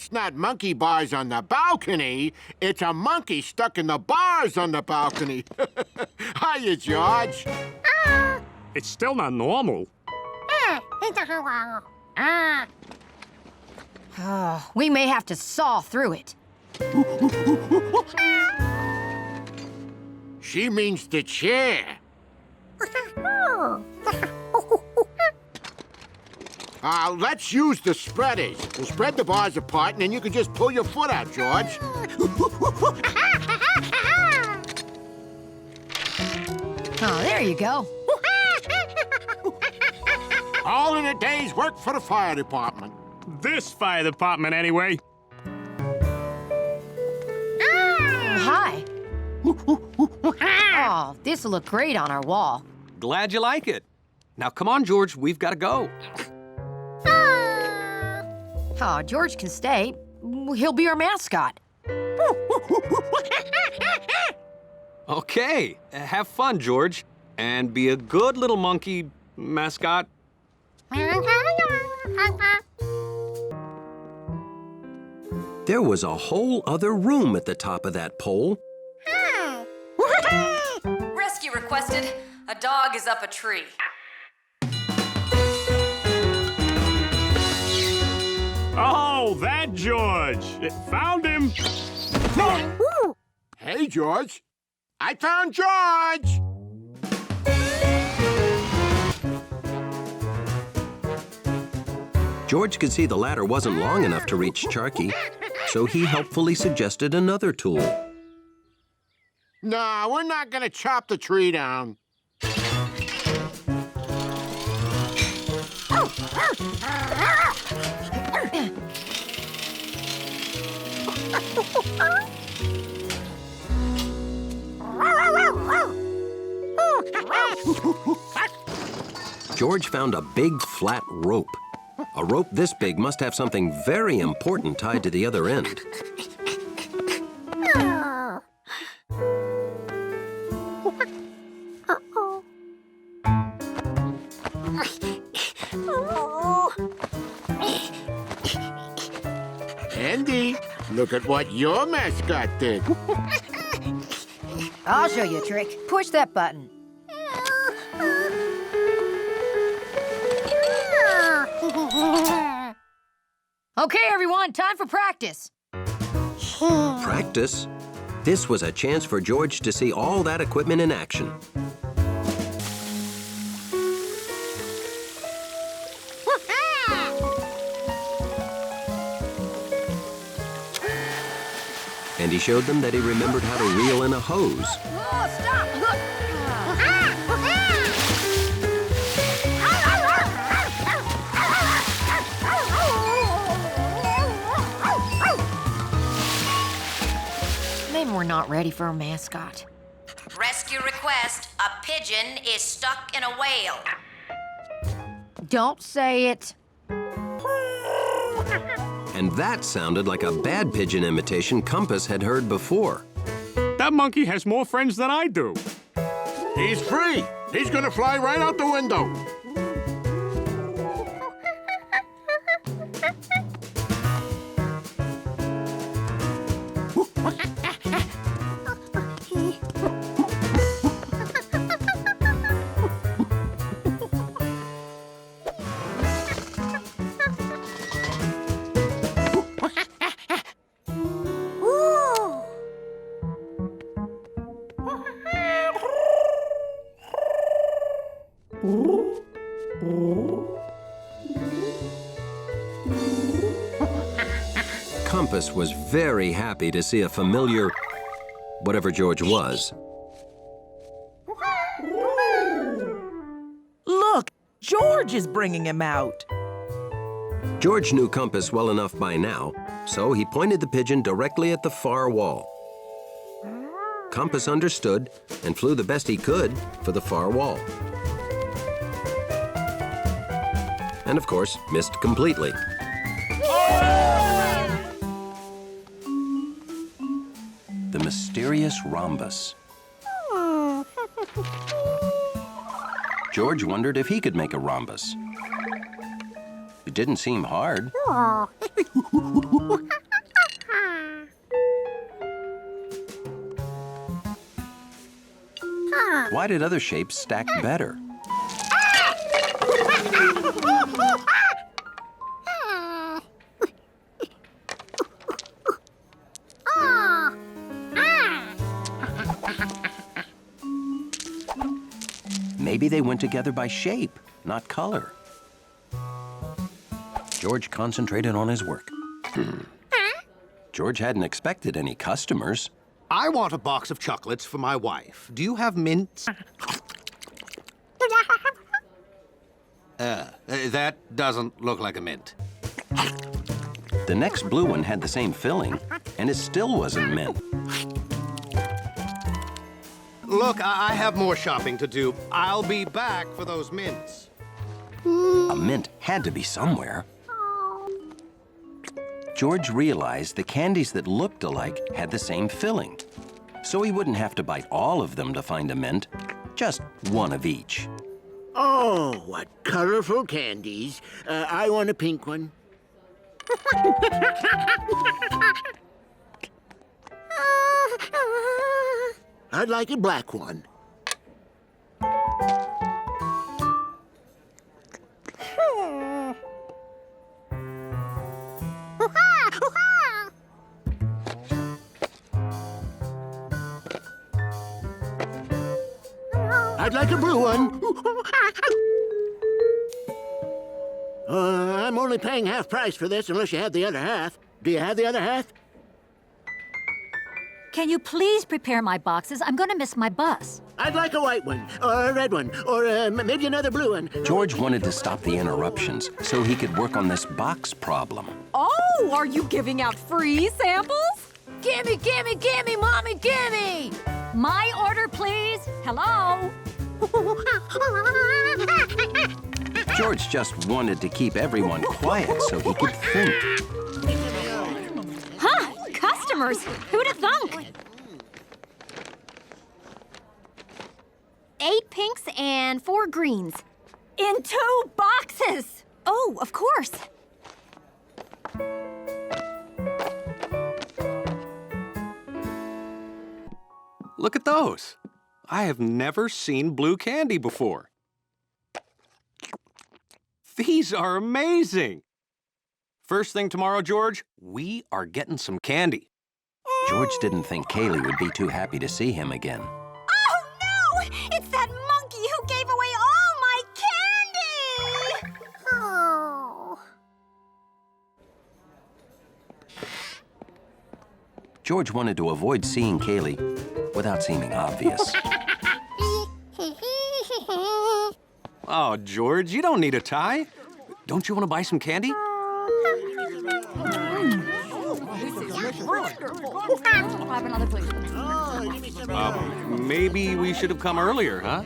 It's not monkey bars on the balcony. It's a monkey stuck in the bars on the balcony. Hiya, George. It's still not normal. Oh, we may have to saw through it. She means the chair. Let's use the spreaders. We'll spread the bars apart, and then you can just pull your foot out, George. Oh, there you go. All in a day's work for the fire department. This fire department, anyway. Hi. Oh, this'll look great on our wall. Glad you like it. Now, come on, George, we've got to go. Oh, George can stay. He'll be our mascot. Okay, have fun, George. And be a good little monkey mascot. There was a whole other room at the top of that pole. Rescue requested. A dog is up a tree. Oh, that George. Found him. Hey, George. I found George. George could see the ladder wasn't long enough to reach Charky, so he helpfully suggested another tool. No, we're not gonna chop the tree down. George found a big, flat rope. A rope this big must have something very important tied to the other end. Andy, look at what your mascot did. I'll show you a trick. Push that button. Okay, everyone, time for practice. Practice? This was a chance for George to see all that equipment in action. And he showed them that he remembered how to reel in a hose. Oh, stop! Look! Maybe we're not ready for a mascot. Rescue request. A pigeon is stuck in a whale. Don't say it. And that sounded like a bad pigeon imitation Compass had heard before. That monkey has more friends than I do. He's free. He's gonna fly right out the window. Compass was very happy to see a familiar, whatever George was. Look, George is bringing him out. George knew Compass well enough by now, so he pointed the pigeon directly at the far wall. Compass understood and flew the best he could for the far wall. And of course, missed completely. The mysterious rhombus. George wondered if he could make a rhombus. It didn't seem hard. Why did other shapes stack better? Maybe they went together by shape, not color. George concentrated on his work. George hadn't expected any customers. I want a box of chocolates for my wife. Do you have mints? That doesn't look like a mint. The next blue one had the same filling, and it still wasn't mint. Look, I have more shopping to do. I'll be back for those mints. A mint had to be somewhere. George realized the candies that looked alike had the same filling, so he wouldn't have to bite all of them to find a mint, just one of each. Oh, what colorful candies. I want a pink one. I'd like a black one. I'd like a blue one. I'm only paying half price for this unless you have the other half. Do you have the other half? Can you please prepare my boxes? I'm going to miss my bus. I'd like a white one, or a red one, or maybe another blue one. George wanted to stop the interruptions so he could work on this box problem. Oh, are you giving out free samples? Gimme, gimme, gimme, Mommy, gimme! My order, please. Hello? George just wanted to keep everyone quiet so he could think. Huh, customers. Who'd have thunk? 8 pinks and 4 greens. In 2 boxes. Oh, of course. Look at those. I have never seen blue candy before. These are amazing. First thing tomorrow, George, we are getting some candy. George didn't think Kaylee would be too happy to see him again. Oh, no! It's that monkey who gave away all my candy! Oh. George wanted to avoid seeing Kaylee without seeming obvious. Oh, George, you don't need a tie. Don't you want to buy some candy? Maybe we should have come earlier, huh?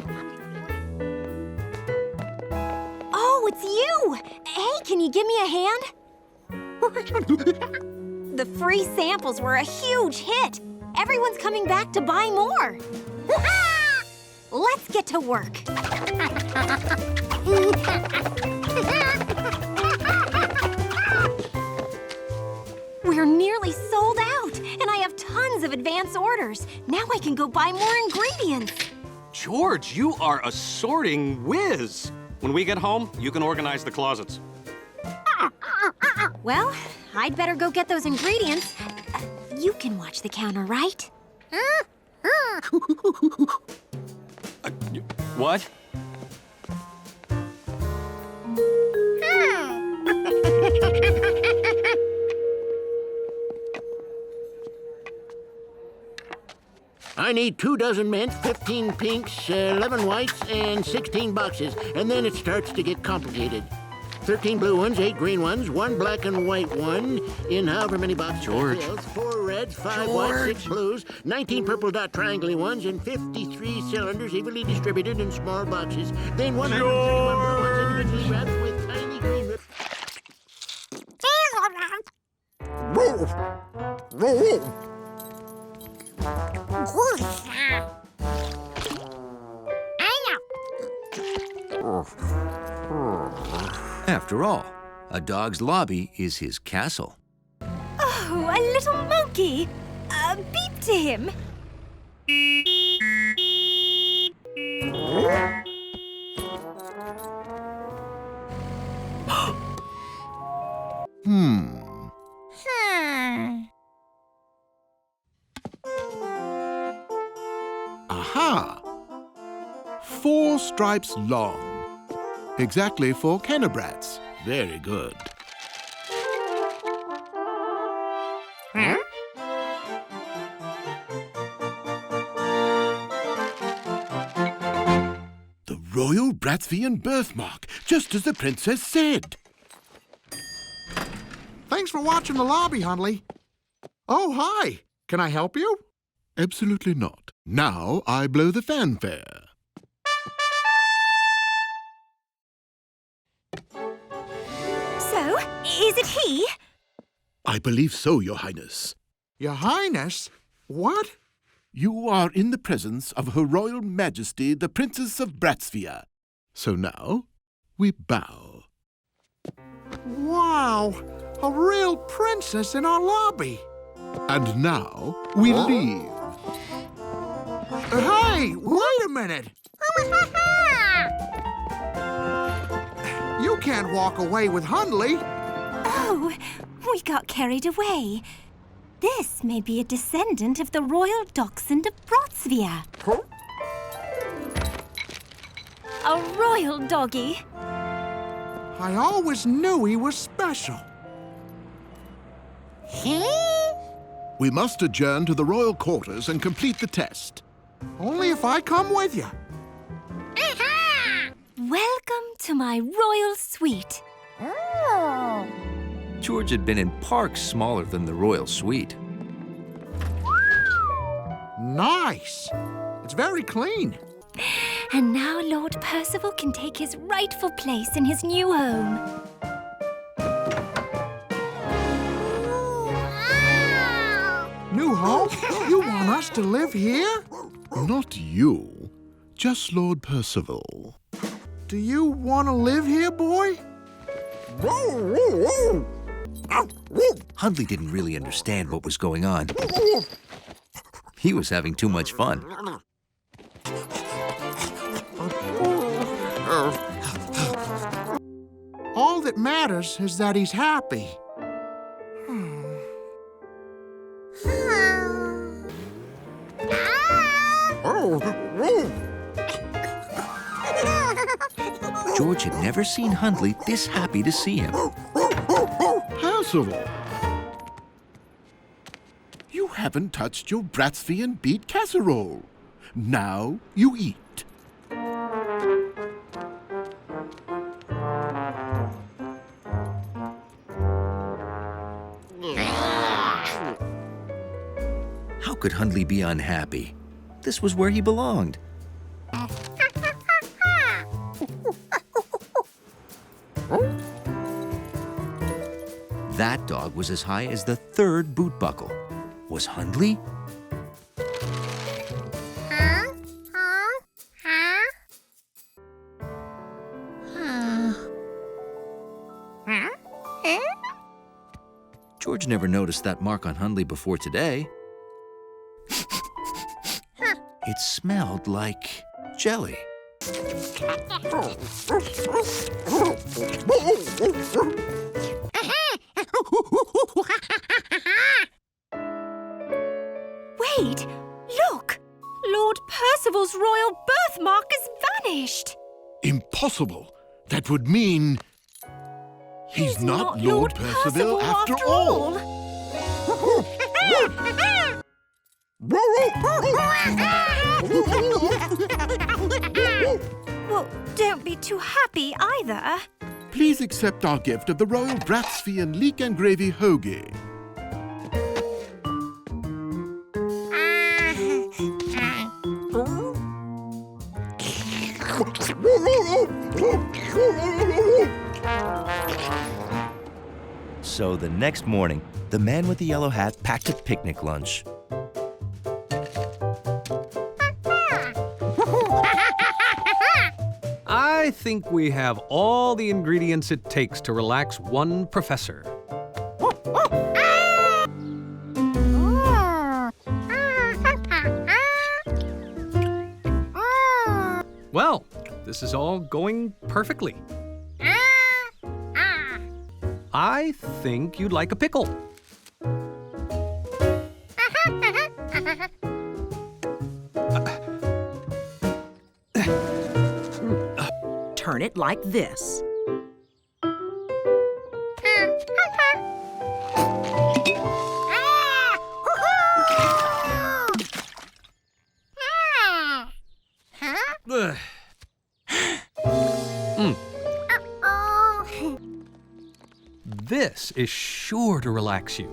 Oh, it's you! Hey, can you give me a hand? The free samples were a huge hit. Everyone's coming back to buy more. Let's get to work. We're nearly sold out, and I have tons of advance orders. Now I can go buy more ingredients. George, you are a sorting whiz. When we get home, you can organize the closets. Well, I'd better go get those ingredients. You can watch the counter, right? What? I need 2 dozen mints, 15 pinks, 11 whites, and 16 boxes. And then it starts to get complicated. 13 blue ones, 8 green ones, 1 black and white one, in however many boxes. George. Fills, 4 reds, 5 whites, 6 blues, 19 purple dot triangle ones, and 53 cylinders evenly distributed in small boxes. Then 131 blue ones individually wrapped with tiny green ribbons. After all, A dog's lobby is his castle. Oh, a little monkey. Beep to him. Aha! 4 stripes long. Exactly 4 cannebrats. Very good. The royal Bratvian birthmark, just as the princess said. Thanks for watching the lobby, Hundley. Oh, hi. Can I help you? Absolutely not. Now I blow the fanfare. So, is it he? I believe so, Your Highness. Your Highness? What? You are in the presence of Her Royal Majesty, the Princess of Bratsvia. So now, we bow. Wow, a real princess in our lobby. And now, we leave. Hey, wait a minute. You can't walk away with Hundley. Oh, we got carried away. This may be a descendant of the royal dachshund of Bratsvia. A royal doggy. I always knew he was special. We must adjourn to the royal quarters and complete the test. Only if I come with you. Welcome to my royal suite. George had been in parks smaller than the royal suite. Nice. It's very clean. And now Lord Percival can take his rightful place in his new home. New home? You want us to live here? Not you, just Lord Percival. Do you want to live here, boy? Hundley didn't really understand what was going on. He was having too much fun. All that matters is that he's happy. George had never seen Hundley this happy to see him. Percival! You haven't touched your Bratsvian beet casserole. Now you eat. How could Hundley be unhappy? This was where he belonged. That dog was as high as the 3rd boot buckle. Was Hundley? George never noticed that mark on Hundley before today. It smelled like jelly. Wait, look! Lord Percival's royal birthmark has vanished. Impossible. That would mean... He's not Lord Percival after all. Well, don't be too happy either. Please accept our gift of the Royal Bratsvian leek and gravy hoagie. So the next morning, the man with the yellow hat packed a picnic lunch. I I think we have all the ingredients it takes to relax one professor. Well, this is all going perfectly. I think you'd like a pickle. Turn it like this. This is sure to relax you.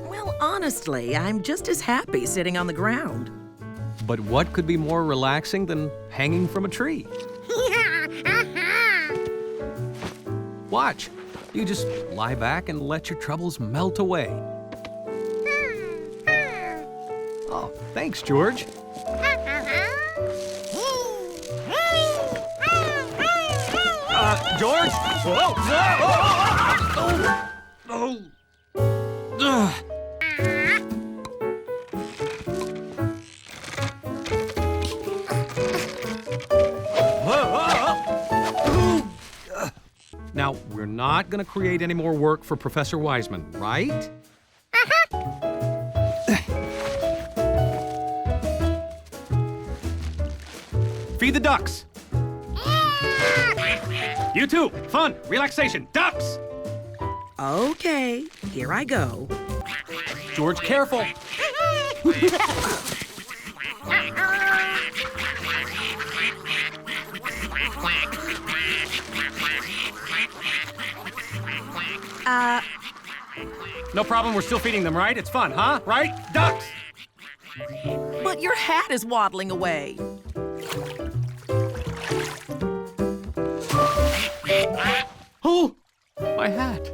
Well, honestly, I'm just as happy sitting on the ground. But what could be more relaxing than hanging from a tree? Watch. You just lie back and let your troubles melt away. Oh, thanks, George. George? Whoa! Now, we're not going to create any more work for Professor Wiseman, right? Feed the ducks. You too. Fun, relaxation, ducks. Okay, here I go. George, careful. No problem, we're still feeding them, right? It's fun, huh? Right? Ducks! But your hat is waddling away. Oh, my hat.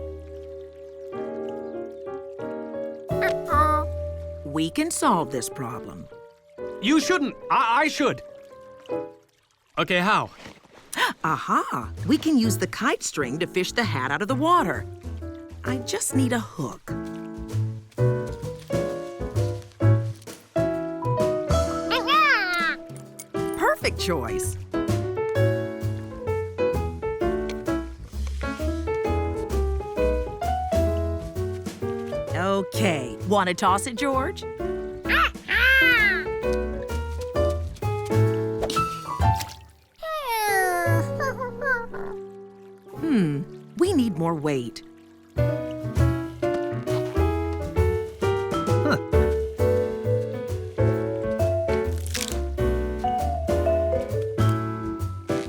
We can solve this problem. You shouldn't. I should. Okay, how? Aha! We can use the kite string to fish the hat out of the water. I just need a hook. Perfect choice. Okay, want to toss it, George? We need more weight.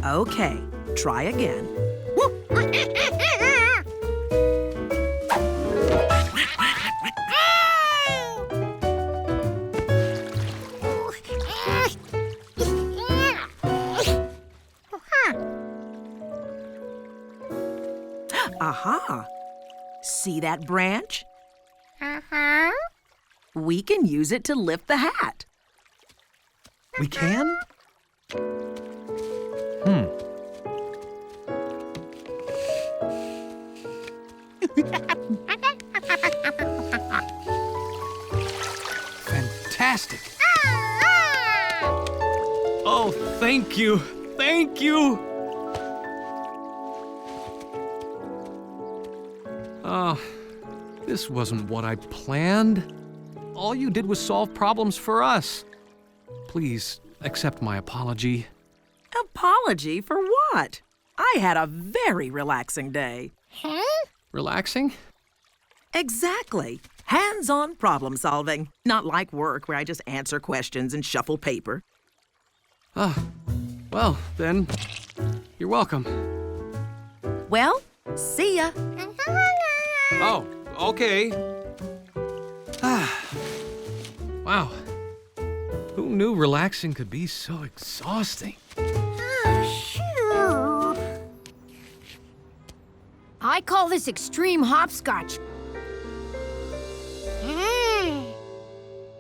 Okay, try again. Aha! See that branch? We can use it to lift the hat. We can? Fantastic. Oh, thank you. Thank you. This wasn't what I planned. All you did was solve problems for us. Please accept my apology. Apology for what? I had a very relaxing day. Relaxing? Exactly. Hands-on problem solving. Not like work where I just answer questions and shuffle paper. Well, then, you're welcome. Well, see ya. Oh, okay. Wow. Who knew relaxing could be so exhausting? I call this extreme hopscotch.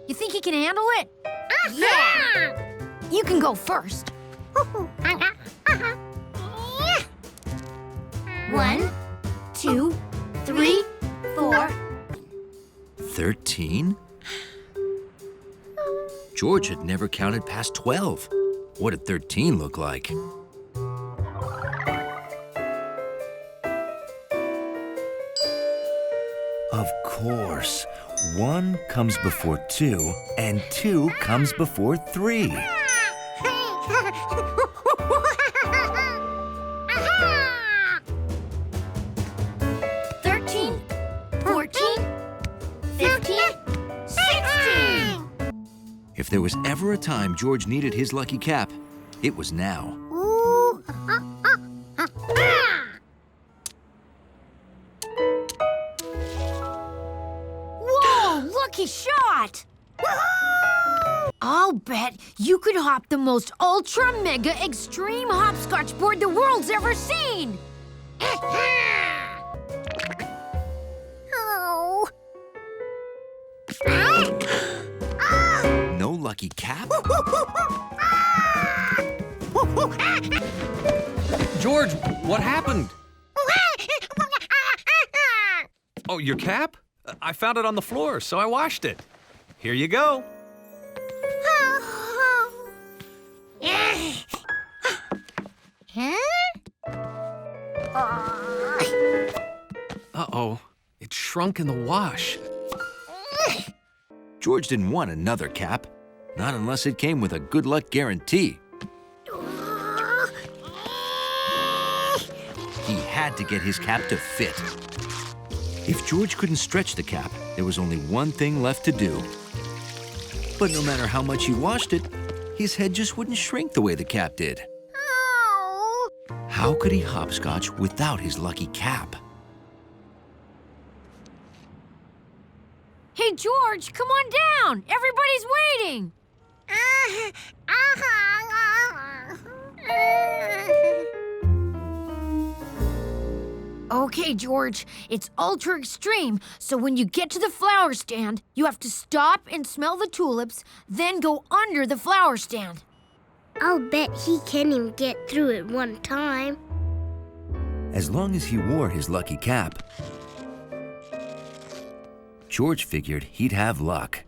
You think he can handle it? Yeah! You can go first. 13? George had never counted past 12. What did 13 look like? Of course. 1 comes before 2, and 2 comes before 3. 13, 14, 15, 16. If there was ever a time George needed his lucky cap, it was now. Ooh. Whoa, lucky shot! I'll bet you could hop the most ultra mega extreme hopscotch board the world's ever seen. Oh. No lucky cap? George, what happened? Oh, your cap? I found it on the floor, so I washed it. Here you go. Uh-oh, it shrunk in the wash. George didn't want another cap, not unless it came with a good luck guarantee. He had to get his cap to fit. If George couldn't stretch the cap, there was only one thing left to do. But no matter how much he washed it, his head just wouldn't shrink the way the cap did. How could he hopscotch without his lucky cap? Hey, George, come on down. Everybody's waiting. Okay, George, it's ultra extreme, so when you get to the flower stand, you have to stop and smell the tulips, then go under the flower stand. I'll bet he can't even get through it one time. As long as he wore his lucky cap, George figured he'd have luck.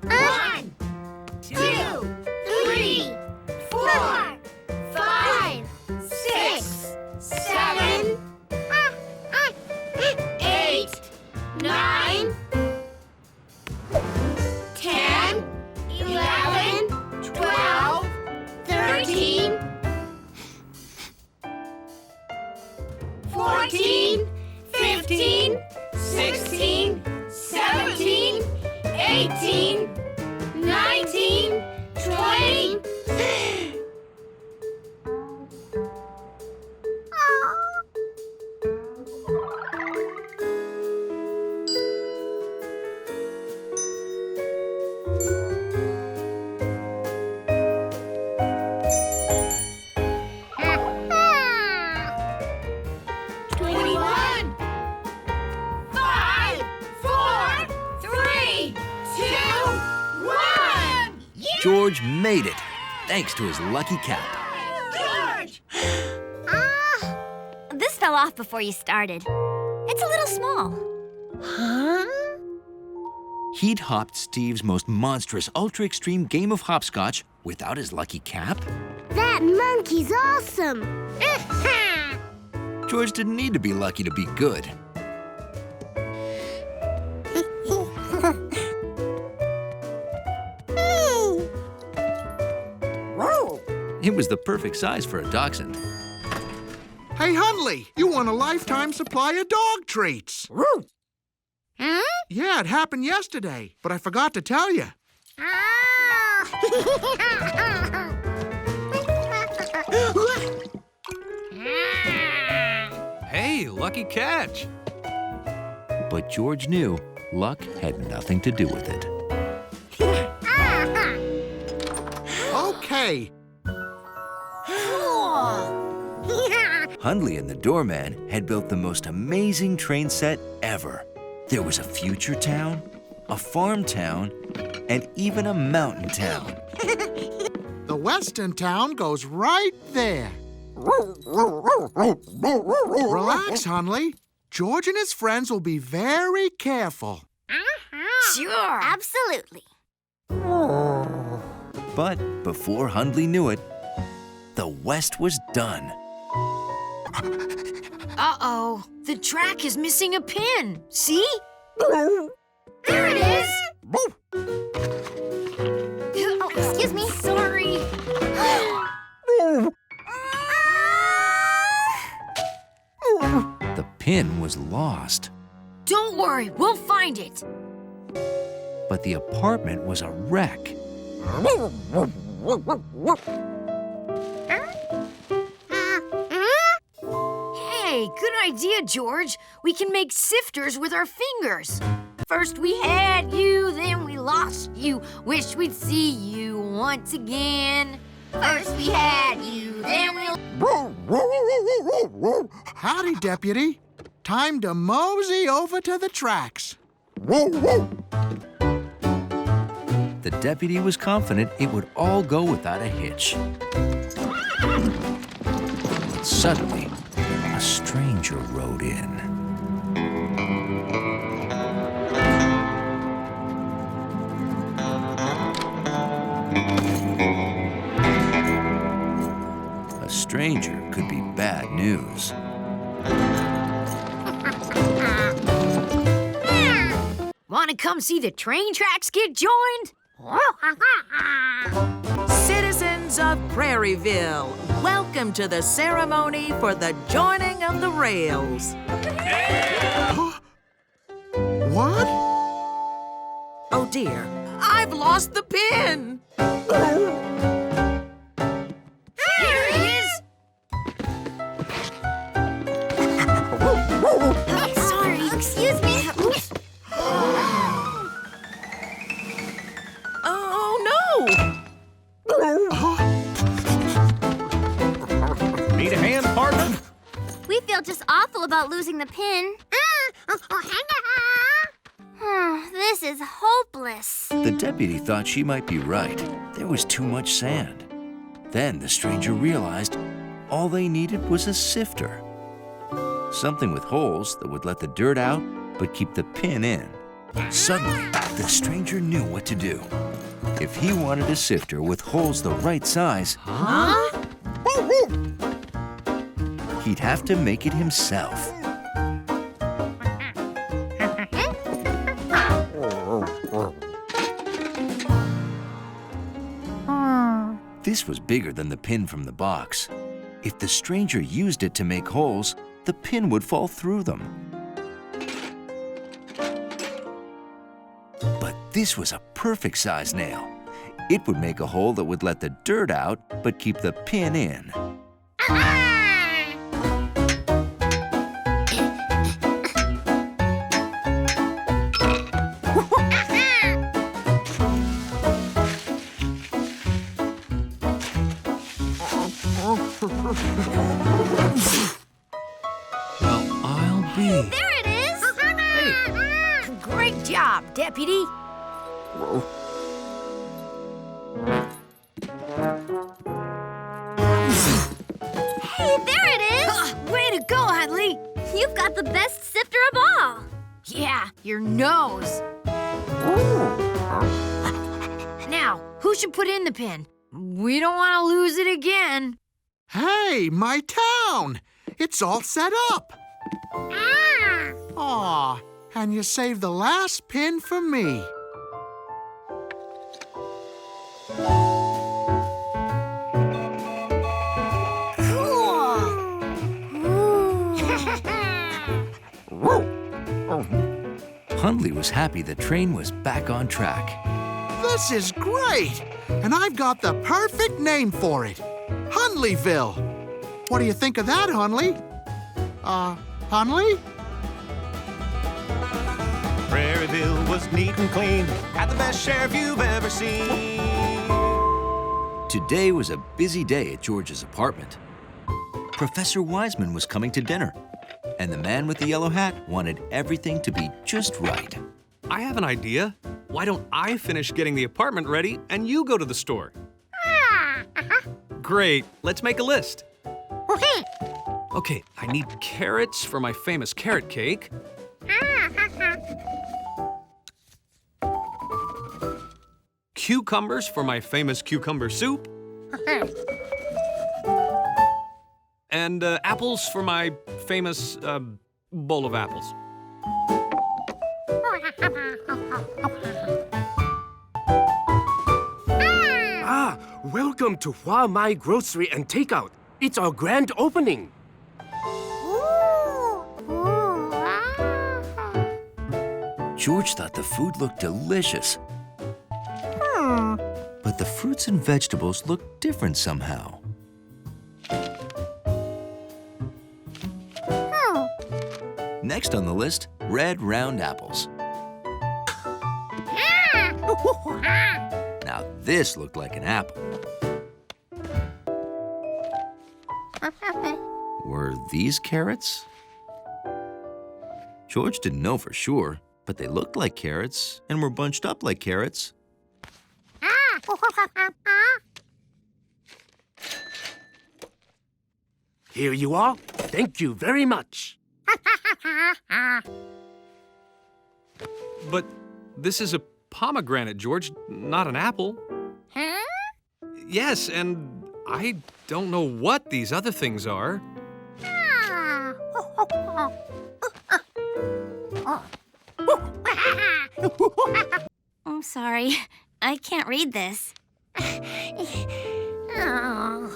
1, 2, 3, 4, 5, 6, 7, 8, 9, 10, 11, 12, 13, 14, 15, 16, 17, 18, 19, 20. George made it, thanks to his lucky cap. George! This fell off before you started. It's a little small. Huh? He'd hopped Steve's most monstrous, ultra-extreme game of hopscotch without his lucky cap. That monkey's awesome! George didn't need to be lucky to be good. It was the perfect size for a dachshund. Hey, Hundley, you won a lifetime supply of dog treats. Huh? Yeah, it happened yesterday, but I forgot to tell you. Hey, lucky catch. But George knew luck had nothing to do with it. Okay. Hundley and the doorman had built the most amazing train set ever. There was a future town, a farm town, and even a mountain town. The western town goes right there. Relax, Hundley. George and his friends will be very careful. Sure. Absolutely. But before Hundley knew it, the West was done. Uh-oh. The track is missing a pin. See? There it is. Oh, excuse me. Sorry. The pin was lost, Don't worry. We'll find it. but the apartment was a wreck. Hey, good idea, George. We can make sifters with our fingers. First we had you, then we lost you. Wish we'd see you once again. First we had you, then we... Howdy, Deputy. Time to mosey over to the tracks. The deputy was confident it would all go without a hitch. But suddenly, a stranger rode in. A stranger could be bad news. Want to come see the train tracks get joined? Citizens of Prairieville, welcome to the ceremony for the joining of the rails. What? Oh dear, I've lost the pin. Here it is! Sorry. Excuse me. Oops. Oh no! Need a hand, partner? We feel just awful about losing the pin. This is hopeless. The deputy thought she might be right. There was too much sand. Then the stranger realized all they needed was a sifter. Something with holes that would let the dirt out but keep the pin in. Suddenly, the stranger knew what to do. If he wanted a sifter with holes the right size, he'd have to make it himself. This was bigger than the pin from the box. If the stranger used it to make holes, the pin would fall through them. But this was a perfect size nail. It would make a hole that would let the dirt out, but keep the pin in. Well, I'll be. There it is. Great job, Deputy. Hey, there it is. Way to go, Hundley. You've got the best sifter of all. Yeah, your nose. Now, who should put in the pin? We don't want to lose it again. Hey, my town! It's all set up. Aw, and you saved the last pin for me. Hundley was happy the train was back on track. This is great! And I've got the perfect name for it. Hundleyville. What do you think of that, Hundley? Hundley? Prairieville was neat and clean, had the best sheriff you've ever seen. Today was a busy day at George's apartment. Professor Wiseman was coming to dinner, and the man with the yellow hat wanted everything to be just right. I have an idea. Why don't I finish getting the apartment ready and you go to the store? Great. Let's make a list. Okay, I need carrots for my famous carrot cake. Cucumbers for my famous cucumber soup. And apples for my famous bowl of apples. Welcome to Hua Mai Grocery and Takeout. It's our grand opening. George thought the food looked delicious. But the fruits and vegetables looked different somehow. Next on the list, red round apples. Now this looked like an apple. Were these carrots? George didn't know for sure, but they looked like carrots and were bunched up like carrots. Here you are. Thank you very much. But this is a pomegranate, George, not an apple. Huh? Yes, and I don't know what these other things are. I'm sorry. I can't read this. Oh.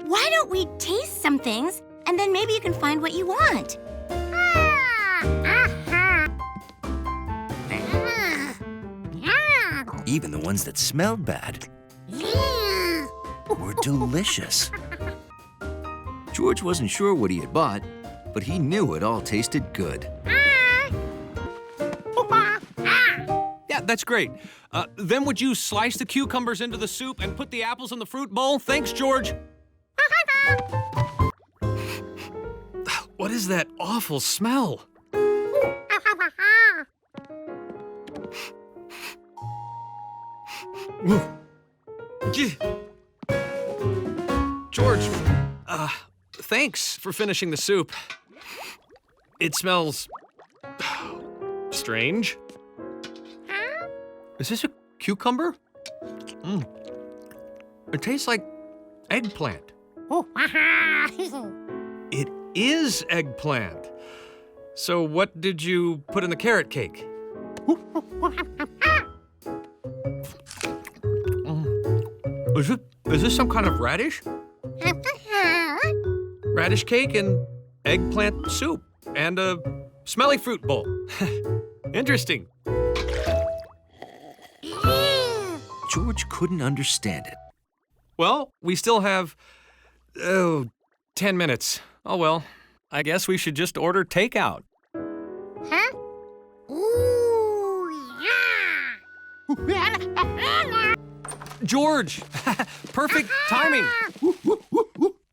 Why don't we taste some things, and then maybe you can find what you want? Even the ones that smelled bad were delicious. George wasn't sure what he had bought, but he knew it all tasted good. Yeah, that's great. Then would you slice the cucumbers into the soup and put the apples in the fruit bowl? Thanks, George. What is that awful smell? George, thanks for finishing the soup. It smells strange. Is this a cucumber? It tastes like eggplant. It is eggplant. So what did you put in the carrot cake? Is this some kind of radish? Radish cake and eggplant soup and a smelly fruit bowl. Interesting. George couldn't understand it. Well, we still have, 10 minutes. Oh well, I guess we should just order takeout. Huh? Ooh, yeah! George! Perfect timing!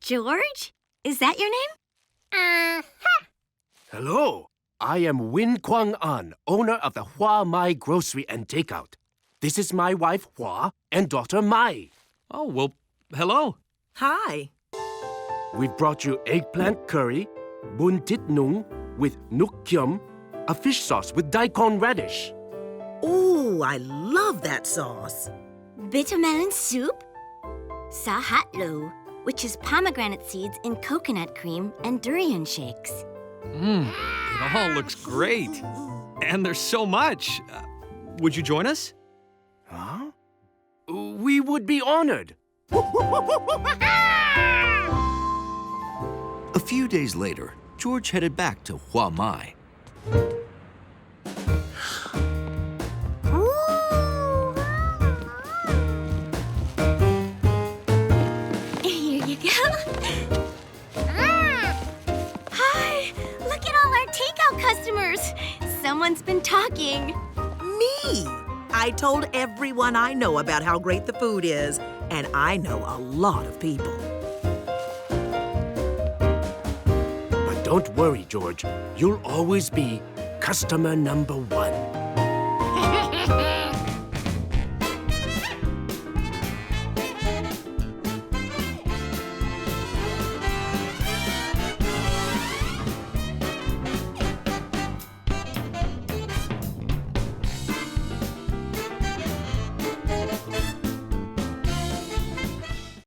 George? Is that your name? Hello. I am Win Kwang An, owner of the Hua Mai Grocery and Takeout. This is my wife, Hua, and daughter, Mai. Oh, well, hello. Hi. We've brought you eggplant curry, bun tit nung with nuk kyum, a fish sauce with daikon radish. Ooh, I love that sauce. Bitter melon soup? Sa hat lo, which is pomegranate seeds in coconut cream and durian shakes. It all looks great. And there's so much. Would you join us? Huh? We would be honored. A few days later, George headed back to Hua Mai. Here you go. Hi, look at all our takeout customers. Someone's been talking. Me! I told everyone I know about how great the food is, and I know a lot of people. But don't worry, George. You'll always be customer number one.